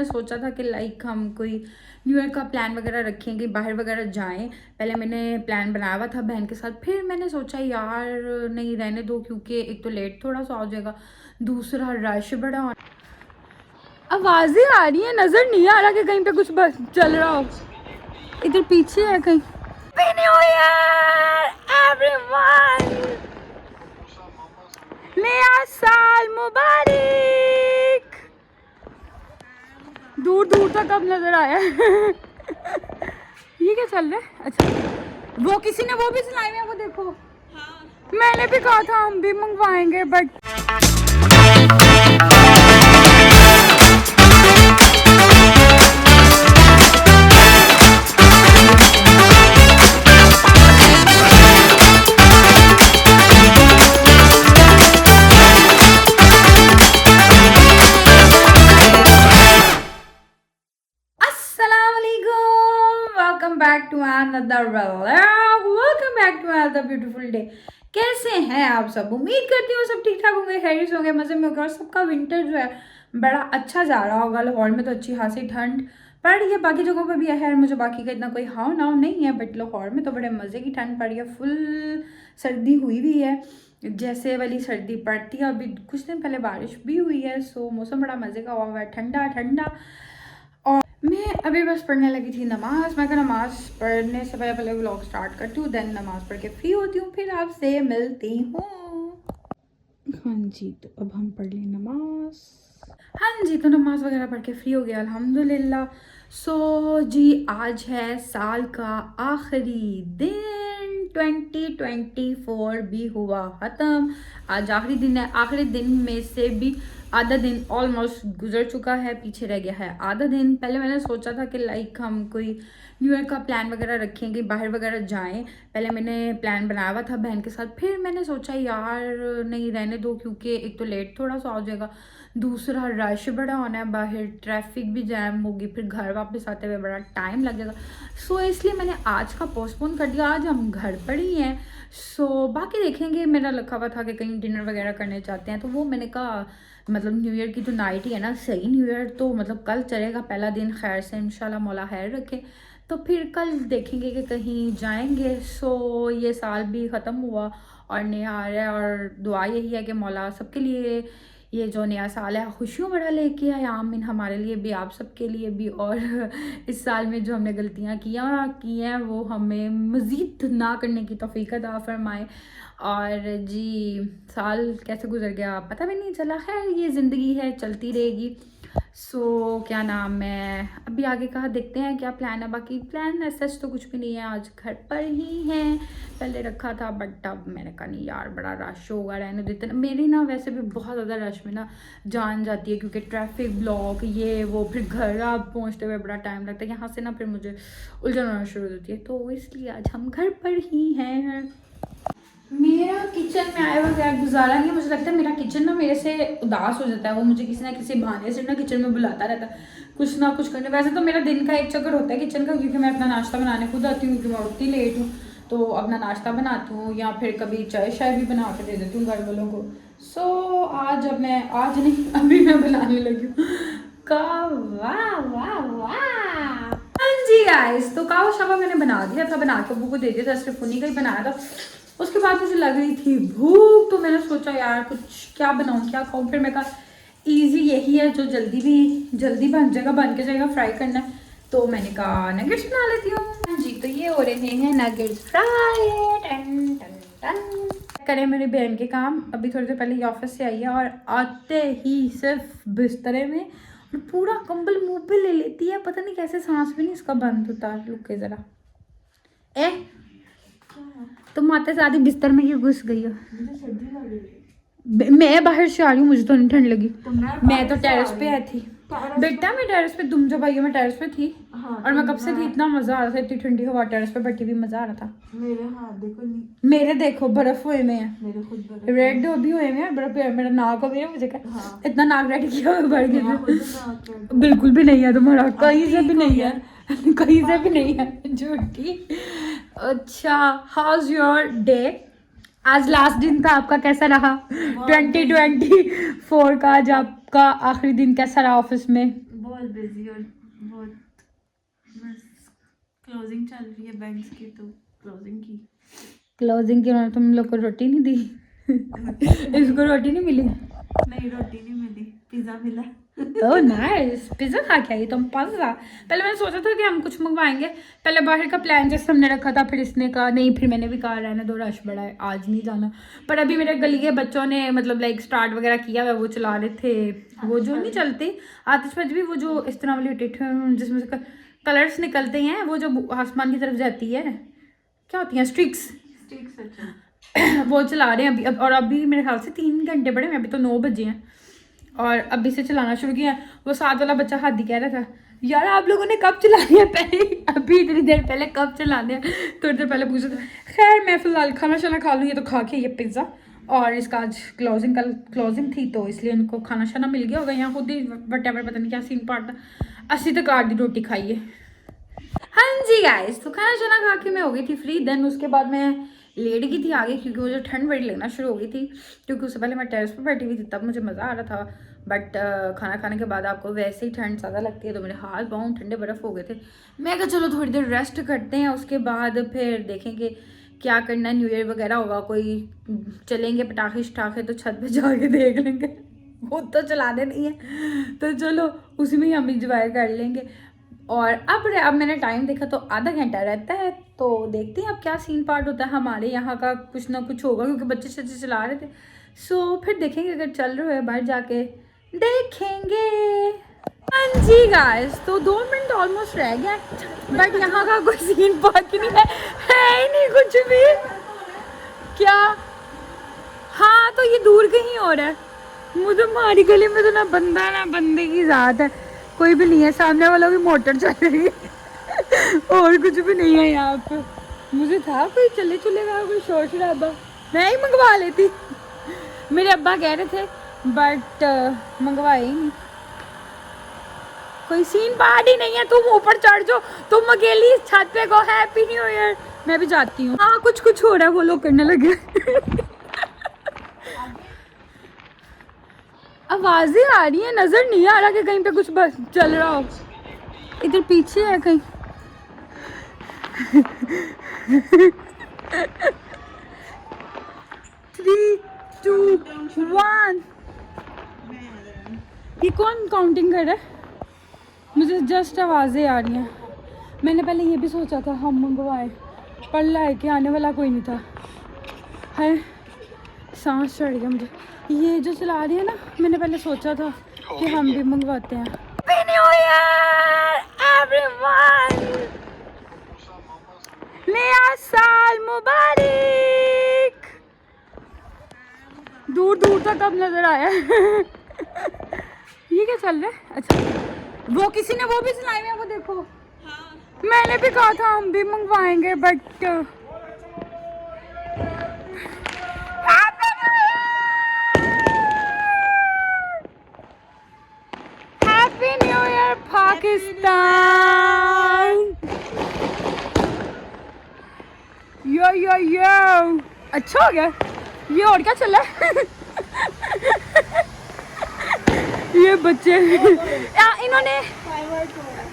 मैंने सोचा था कि लाइक हम कोई न्यू ईयर का प्लान वगैरह रखेंगे, बाहर वगैरह जाएं। पहले मैंने प्लान बनाया हुआ था बहन के साथ, फिर मैंने सोचा यार नहीं रहने दो, क्योंकि एक तो लेट थोड़ा सा हो जाएगा, दूसरा रश बड़ा हो। आवाजें आ रही है, नजर नहीं आ रहा कि कहीं पे कुछ बस चल रहा हो। इधर पीछे है कहीं। हैप्पी न्यू ईयर एवरीवन, नया साल मुबारक। दूर दूर तक अब नजर आया। ये क्या चल रहा है? अच्छा वो किसी ने वो भी सुनाई है, वो देखो। हाँ। मैंने भी कहा था हम भी मंगवाएंगे but welcome back to another vlog, welcome back to another beautiful day. कैसे हैं आप सब? उम्मीद करती हूँ सब ठीक ठाक होंगे, खैरियत होंगे, मजे में होंगे और सबका विंटर जो है बड़ा अच्छा जा रहा होगा। लाहौर में तो अच्छी खासी ठंड पड़ रही है, बाकी जगहों पे भी है। खैर मुझे बाकी का इतना कोई हाव नाव नहीं है, बट लाहौर में तो बड़े मज़े की ठंड पड़ी है, फुल सर्दी हुई भी है, जैसे वाली सर्दी पड़ती है। अभी कुछ दिन पहले बारिश भी हुई है, सो मौसम बड़ा मज़े का हुआ है, ठंडा ठंडा। मैं अभी बस पढ़ने लगी थी नमाज। मैं नमाज पढ़ने से पहले व्लॉग स्टार्ट करती हूँ, देन नमाज पढ़ के फ्री होती हूँ, फिर आपसे मिलती हूँ। हाँ जी, तो अब हम पढ़ लें नमाज। हाँ जी, तो नमाज वगैरह पढ़ के फ्री हो गया अल्हम्दुलिल्लाह। सो जी आज है साल का आखिरी दिन, 2024 भी हुआ ख़त्म। आज आखिरी दिन है, आखिरी दिन में से भी आधा दिन ऑलमोस्ट गुजर चुका है, पीछे रह गया है आधा दिन। पहले मैंने सोचा था कि लाइक हम कोई न्यू ईयर का प्लान वगैरह रखेंगे, बाहर वगैरह जाएं। पहले मैंने प्लान बनाया हुआ था बहन के साथ, फिर मैंने सोचा यार नहीं रहने दो, क्योंकि एक तो लेट थोड़ा सा हो जाएगा, दूसरा रश बड़ा होना है बाहर, ट्रैफिक भी जैम होगी, फिर घर वापस आते हुए बड़ा टाइम लग जाएगा। सो इसलिए मैंने आज का पोस्टपोन कर दिया, आज हम घर पर ही हैं। सो बाकी देखेंगे, मेरा लिखा हुआ था कि कहीं डिनर वगैरह करने जाते हैं, तो वो मैंने कहा मतलब न्यू ईयर की तो नाइट ही है ना, सही न्यू ईयर तो मतलब कल चलेगा, पहला दिन खैर से इंशाल्लाह मौला खैर रखे, तो फिर कल देखेंगे कि कहीं जाएंगे। सो ये साल भी ख़त्म हुआ और नया आ रहा है, और दुआ यही है कि मौला सबके लिए ये जो नया साल है खुशियों भरा लेके आए, आमीन। हमारे लिए भी, आप सबके लिए भी, और इस साल में जो हमने गलतियाँ की हैं वो हमें मज़ीद ना करने की तौफीक अता फरमाए। और जी साल कैसे गुजर गया पता भी नहीं चला, खैर ये ज़िंदगी है, चलती रहेगी। सो क्या नाम है, अभी आगे का देखते हैं क्या प्लान है। बाकी प्लान सच तो कुछ भी नहीं है, आज घर पर ही हैं। पहले रखा था बट अब मैंने कहा नहीं यार बड़ा रश होगा, रहने देते ना। मेरी ना वैसे भी बहुत ज़्यादा रश में ना जान जाती है, क्योंकि ट्रैफिक ब्लॉक ये वो, फिर घर आप पहुँचते हुए बड़ा टाइम लगता है, यहाँ से ना फिर मुझे उलझन होना शुरू हो जाती है, तो इसलिए आज हम घर पर ही हैं। मेरा किचन में आए बगैर गुजारा नहीं, मुझे लगता है मेरा किचन ना मेरे से उदास हो जाता है, वो मुझे किसी ना किसी बहाने से ना किचन में बुलाता रहता है कुछ ना कुछ करने। वैसे तो मेरा दिन का एक चक्कर होता है किचन का, क्योंकि मैं अपना नाश्ता बनाने खुद आती हूँ, क्योंकि मैं उठती लेट हूँ, तो अपना नाश्ता बनाती हूँ, या फिर कभी चाय शाय भी बना के दे देती हूँ घर वालों को। सो आज नहीं अभी मैं बनाने लगी हूँ वाह वाह वाह। हाँ जी गाइस, तो कावा शावा मैंने बना दिया था, बना के अब्बू को दे दिया था, सिर्फ उन्हीं का ही बनाया था। उसके बाद मुझे लग रही थी भूख, तो मैंने सोचा यार कुछ क्या बनाऊँ क्या खाऊँ, फिर मैं कहा ईजी यही है जो जल्दी बन जाएगा, बन के जाएगा, फ्राई करना है, तो मैंने कहा नगेट्स बना लेती हूँ। हाँ जी, तो ये हो रहे हैं नगेट्स फ्राई। टन टन टन करें मेरी बहन के काम। अभी थोड़ी देर पहले ये ऑफिस से आई है और आते ही सिर्फ बिस्तरे में पूरा कंबल मुंह पे ले लेती है, पता नहीं कैसे सांस भी नहीं इसका बंद होता। लुके जरा तुम आते से आधी बिस्तर में क्यों घुस गई हो? मुझे सर्दी लग रही है। मैं बाहर से आ रही हूँ, मुझे तो नहीं ठंड लगी, तो मैं तो टेरेस पे आई थी बेटा, मैं टेरेस पे, तुम जब आई हो मैं टेरेस पे थी। हाँ, और मैं कब से थी, इतना मजा आ रहा था, इतनी ठंडी हवा, टेरेस पे बैठी भी मजा आ रहा था। मेरे हाथ देखो नहीं, मेरे देखो बर्फ हुए में है, मेरे खुद बर्फ रेड भी हुए में है, बर्फ मेरा नाक हो गया मुझे। हाँ। इतना नाक रेड किया हुआ बढ़ गया, बिल्कुल भी नहीं है तुम्हारा, कहीं से भी नहीं है, कहीं से भी नहीं है, झूठी। अच्छा, हाउस योर डे? आज लास्ट दिन था आपका, कैसा रहा 2024 का? आज आपका आखिरी दिन कैसा रहा ऑफिस में? बहुत बिजी और बहुत बस क्लोजिंग चल रही है बैंक्स की, तो क्लोजिंग की उन्होंने तुम लोग को रोटी नहीं दी? इसको रोटी नहीं मिली? नहीं, रोटी नहीं मिली, पिज़्ज़ा मिला। ओह नाइस, पिज़्ज़ा खा के आई तुम? पिज़्ज़ा? पहले मैंने सोचा था कि हम कुछ मंगवाएंगे, पहले बाहर का प्लान जैसे हमने रखा था, फिर इसने कहा नहीं, फिर मैंने भी कहा रहने दो, रश बड़ा है, आज नहीं जाना। पर अभी मेरे गली के बच्चों ने मतलब लाइक स्टार्ट वगैरह किया हुआ, वो चला रहे थे वो जो नहीं चलती आतिशबाजी भी, वो जो इस तरह वाली जिसमें से कलर्स निकलते हैं, वो जो आसमान की तरफ जाती है, क्या होती हैं, स्ट्रिक्स। अच्छा। वो चला रहे हैं अभी और अभी मेरे ख्याल से 3 घंटे पड़े हैं, अभी तो 9 बजे हैं और अभी से चलाना शुरू किया। वो साथ वाला बच्चा हादी कह रहा था यार आप लोगों ने कब चलानी है, पहले अभी इतनी देर पहले कब चलाने हैं, थोड़ी देर पहले पूछा था। खैर मैं फिलहाल खाना शाना खा लूँ, ये तो खा के ये पिज़्ज़ा, और इसका आज कल क्लोजिंग थी तो इसलिए उनको खाना शाना मिल गया होगा यहाँ खुद ही, वटेवर पता नहीं क्या सीन पार्ट था। 80 तक आधी रोटी खाई है। हाँ जी गाइस, तो खाना शाना खा के मैं हो गई थी फ्री। देन उसके बाद मैं लेट गई थी आगे, क्योंकि वो जो ठंड बड़ी लगना शुरू हो गई थी, क्योंकि उससे पहले मैं टेरेस पर बैठी हुई थी, तब मुझे मज़ा आ रहा था। बट खाना खाने के बाद आपको वैसे ही ठंड ज़्यादा लगती है, तो मेरे हाथ पाँव ठंडे बर्फ़ हो गए थे। मैं कहा चलो थोड़ी देर रेस्ट करते हैं, उसके बाद फिर देखेंगे क्या करना है। न्यू ईयर वगैरह होगा, कोई चलेंगे पटाखे शटाखे तो छत पे जाके देख लेंगे, खुद तो चलाने नहीं है, तो चलो उसमें ही हम इंजॉय कर लेंगे। और अब मैंने टाइम देखा तो आधा घंटा रहता है, तो देखते हैं अब क्या सीन पार्ट होता है। हमारे यहाँ का कुछ ना कुछ होगा, क्योंकि बच्चे सच्चे चला रहे थे, सो फिर देखेंगे, अगर चल रहे हैं बाहर जाके देखेंगे। हाँ जी गाइस, तो 2 मिनट ऑलमोस्ट रह गया, बट यहाँ का कोई सीन पार्ट नहीं है ही नहीं कुछ भी। क्या? हाँ, तो ये दूर कहीं और है, मुझे हमारी गली में तो ना बंदा ना बंदे की ज़ात है, कोई भी नहीं है, सामने वालों की मोटर चल रही है और कुछ भी नहीं है यहाँ पे। मुझे था कोई चले कोई शोर शराबा, मैं ही मंगवा लेती, मेरे अब्बा कह रहे थे, बट मंगवाए ही नहीं, कोई सीन पार्ट ही नहीं है। तुम ऊपर चढ़ जाओ, तुम अकेली छत पे को हैप्पी न्यू ईयर, मैं भी जाती हूँ। हाँ कुछ हो रहा है, वो लोग करने लगे आवाजें आ रही है, नजर नहीं आ रहा कि कहीं पे कुछ बस चल रहा हो। इधर पीछे है कहीं थ्री टू वन। ये कौन काउंटिंग कर रहा है? मुझे जस्ट आवाजें आ रही हैं। मैंने पहले ये भी सोचा था हम मंगवाए, पर लाके आने वाला कोई नहीं था। है सांस चढ़ गया मुझे। ये जो चला रही है ना, मैंने पहले सोचा था कि हम भी मंगवाते हैं। हैप्पी न्यू ईयर एवरीवन, नया साल मुबारक। दूर दूर तक अब नजर आया ये क्या चल रहा है? अच्छा वो किसी ने वो भी चलाई है, वो देखो। हाँ। मैंने भी कहा था हम भी मंगवाएंगे, बट पाकिस्तान। यो अच्छा हो गया ये, और क्या चला ये बच्चे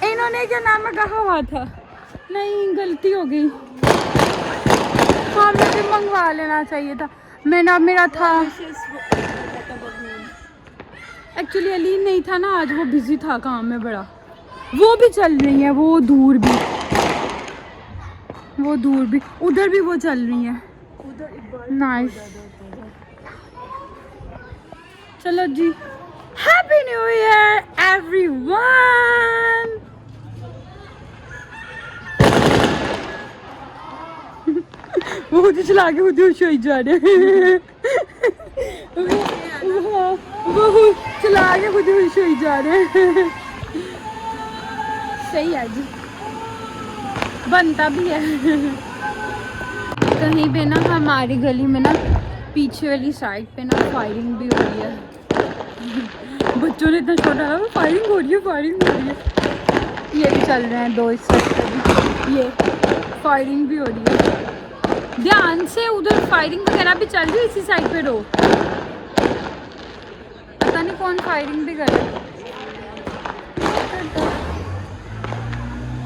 इन्होंने क्या नाम कहा हुआ था? नहीं गलती हो गई, हमें भी मंगवा लेना चाहिए था। मेरा था एक्चुअली, अलीन नहीं था ना आज, वो बिजी था काम में बड़ा। वो भी चल रही है, वो दूर भी, उधर भी वो चल रही है। नाइस, चलो जी, हैप्पी न्यू ईयर एवरीवन। वो खुद चला के खुद ही जा रहे हैं वो चला के खुद ही जा रहे हैं। सही है जी, बनता भी है। कहीं पे ना हमारी गली में ना पीछे वाली साइड पे ना फायरिंग भी हो रही है। बच्चों ने इतना छोटा था, फायरिंग हो रही है। ये भी चल रहे हैं 2 इस साइड पे भी, ये फायरिंग भी हो रही है। ध्यान से, उधर फायरिंग वगैरह भी चल रही है, इसी साइड पे रो, पता नहीं कौन फायरिंग भी कर रहा है।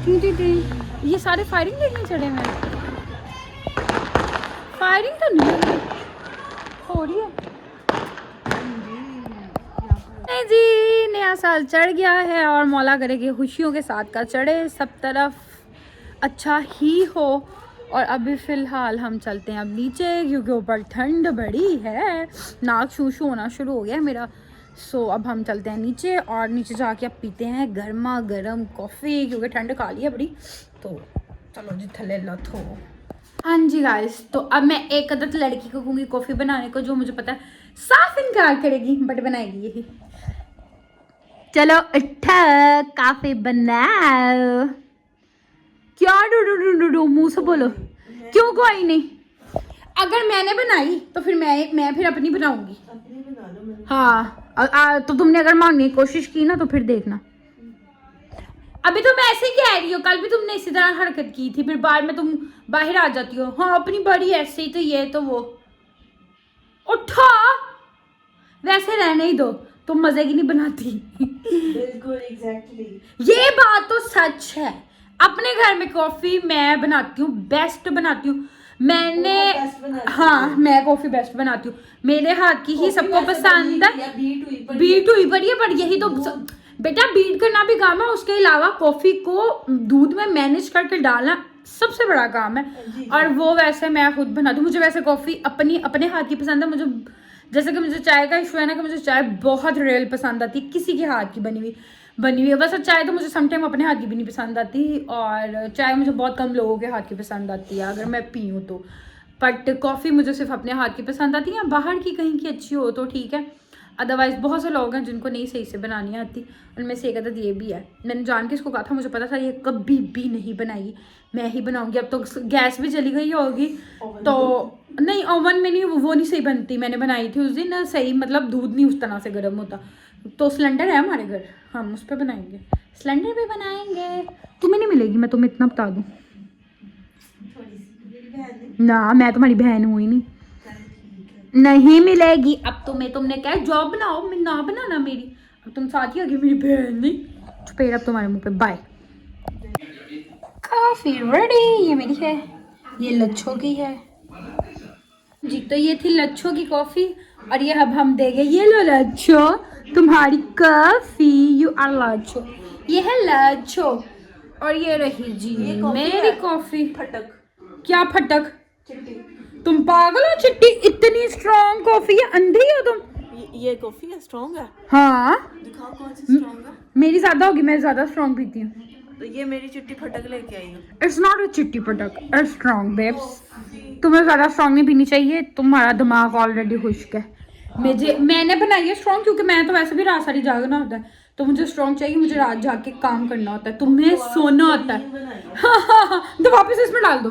T T T. ये सारे फायरिंग देखने चढ़े हैं। फायरिंग तो नहीं हो रही है। नहीं जी, नया साल चढ़ गया है और मौला करे कि खुशियों के साथ का चढ़े, सब तरफ अच्छा ही हो। और अभी फ़िलहाल हम चलते हैं अब नीचे, क्योंकि ऊपर ठंड बड़ी है, नाक शू शू होना शुरू हो गया है मेरा। सो अब हम चलते हैं नीचे और नीचे जाके अब पीते हैं गर्मा गर्म कॉफ़ी, क्योंकि ठंड काली है बड़ी। तो चलो जी थले लत हो। हाँ जी गाइस, तो अब मैं एक अदद लड़की को कहूँगी कॉफ़ी बनाने को, जो मुझे पता है साफ इनकार करेगी बट बनाएगी यही। चलो उठा कॉफ़ी बनाओ। क्या डू मुंह से बोलो, क्यों कोई नहीं? अगर मैंने बनाई तो फिर मैं फिर अपनी बनाऊंगी। हाँ तो तुमने अगर मांगने की कोशिश की ना तो फिर देखना। अभी तो मैं ऐसे ही कह रही हूँ, कल भी तुमने इसी तरह हरकत की थी, फिर बाद में तुम बाहर आ जाती हो। हाँ अपनी बड़ी ऐसे ही तो ये तो वो। उठा, वैसे रहने ही दो, तुम मजे की नहीं बनाती। बिल्कुल एग्जैक्टली। ये बात तो सच है। अपने घर में कॉफी मैं बनाती हूँ, बेस्ट बनाती हूँ मैंने। हाँ मैं कॉफी बेस्ट बनाती हूँ, मेरे हाथ की ही सबको पसंद है। बीट हुई पड़ी है, पर यही तो बेटा बीट करना भी काम है, उसके अलावा कॉफी को दूध में मैनेज करके डालना सबसे बड़ा काम है। और वो वैसे मैं खुद बनाती हूँ। मुझे वैसे कॉफी अपने हाथ की पसंद है। मुझे जैसे कि मुझे चाय का इशू है ना, कि मुझे चाय बहुत रियल पसंद आती है, किसी के हाथ की बनी हुई है। वैसे चाय तो मुझे समटाइम अपने हाथ की भी नहीं पसंद आती, और चाय मुझे बहुत कम लोगों के हाथ की पसंद आती है अगर मैं पीऊँ तो। बट कॉफ़ी मुझे सिर्फ अपने हाथ की पसंद आती है, बाहर की कहीं की अच्छी हो तो ठीक है, अदरवाइज़ बहुत से लोग हैं जिनको नहीं सही से बनानी आती। उनमें से एक अदद ये भी है। मैंने जान के इसको कहा था, मुझे पता था ये कभी भी नहीं बनाएगी, मैं ही बनाऊंगी। अब तो गैस भी चली गई होगी तो नहीं, ओवन में नहीं, वो नहीं सही बनती। मैंने बनाई थी उस दिन सही, मतलब दूध नहीं उस तरह से गर्म होता। तो सिलेंडर है हमारे घर, हम उस पर बनाएंगे, सिलेंडर पे बनाएंगे। तुम्हें नहीं मिलेगी, मैं तुम्हें इतना बता दूँ ना, मैं तुम्हारी बहन हुई नहीं मिलेगी। अब तुमने क्या जॉब बनाओ, मैं ना बनाना मेरी। अब तुम साथ ही आगे मेरी बहन नहीं, चुपेड़ अब तुम्हारे मुंह पे। बाय। काफी रेडी, ये मेरी है, ये लच्छों की है जी। तो ये थी लच्छों की कॉफी, और ये अब हम देंगे, ये लो लच्छो तुम्हारी कॉफी, यू आर लच्छो। ये है लच्छो, और ये रही जी मेरी कॉफी। फटक। क्या फटक? चिट्टी। तुम पागल हो चिट्टी? इतनी स्ट्रॉन्ग कॉफी है, अंधी हो तुम? ये कॉफी है स्ट्रॉन्ग है? हाँ दिखाओ कौन सी स्ट्रॉन्ग है। मेरी ज्यादा होगी, मैं ज्यादा स्ट्रॉन्ग पीती हूँ। तो ये मेरी चिट्टी फटक लेके आई हूँ। इट्स नॉट अ चिट्टी फटक, इट्स स्ट्रॉन्ग बेब्स। तुम्हें ज्यादा स्ट्रॉन्ग नहीं पीनी चाहिए, तुम्हारा दिमाग ऑलरेडी खुश्क है। मैंने बनाई है स्ट्रॉन्ग, क्योंकि मैं तो वैसे भी रात सारी जागना होता है, तो मुझे स्ट्रॉन्ग चाहिए। मुझे रात जाके काम करना होता है, तुम्हें सोना होता है। हाँ, तो वापस इसमें डाल दो,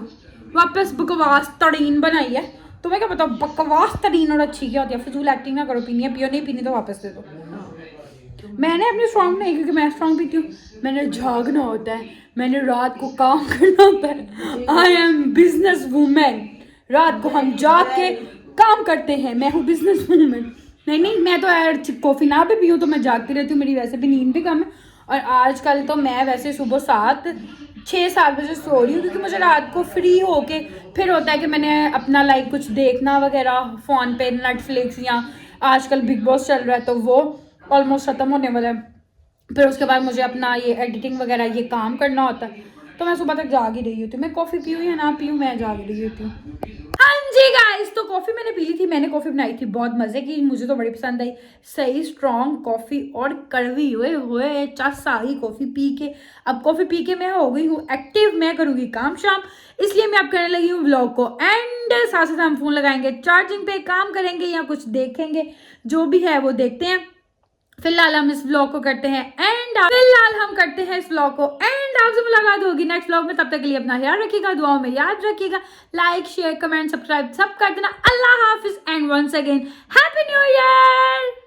वापस बकवास तड़ीन बनाई है। तुम्हें क्या पता बकवास तरीन और अच्छी क्या होती है? फिजूल एक्टिंग ना करो, पीनी है पियो, नहीं पीनी तो वापस दे दो। मैंने अपनी स्ट्रॉन्ग नहीं, क्योंकि मैं स्ट्रॉन्ग पीती हूँ। मैंने जागना होता है, मैंने रात को काम करना होता है। आई एम बिजनेस वूमेन, रात को हम जाग के काम करते हैं, मैं हूँ बिजनेस वूमेन। नहीं मैं तो यार कॉफ़ी ना भी पीऊँ तो मैं जागती रहती हूँ, मेरी वैसे भी नींद भी कम है। और आजकल तो मैं वैसे सुबह 6-7 बजे सो रही हूँ, क्योंकि मुझे रात को फ्री होके फिर होता है कि मैंने अपना लाइक कुछ देखना वगैरह फ़ोन पे, नेटफ्लिक्स, या आजकल बिग बॉस चल रहा है तो वो ऑलमोस्ट ख़त्म होने वाला है। फिर उसके बाद मुझे अपना ये एडिटिंग वगैरह ये काम करना होता है, तो मैं सुबह तक जाग ही रही होती हूँ। मैं कॉफ़ी पीऊँ या ना पीऊँ, मैं जाग रही होती हूँ। हाँ जी गाइस, तो कॉफ़ी मैंने पी ली थी, मैंने कॉफ़ी बनाई थी बहुत मज़े की, मुझे तो बड़ी पसंद आई। सही स्ट्रॉन्ग कॉफ़ी और कड़वी हुए चस आ गई कॉफ़ी पी के। अब कॉफ़ी पी के मैं हो गई हूँ एक्टिव, मैं करूँगी काम शाम, इसलिए मैं अब करने लगी हूँ व्लॉग को एंड। साथ साथ हम फ़ोन लगाएंगे चार्जिंग पे, काम करेंगे या कुछ देखेंगे, जो भी है वो देखते हैं। फिलहाल हम इस व्लॉग को करते हैं एंड आपसे मुलाकात होगी नेक्स्ट व्लॉग में। तब तक के लिए अपना ख्याल रखिएगा, दुआओं में याद रखिएगा, लाइक शेयर कमेंट सब्सक्राइब सब कर देना। अल्लाह हाफिज and once again happy new year.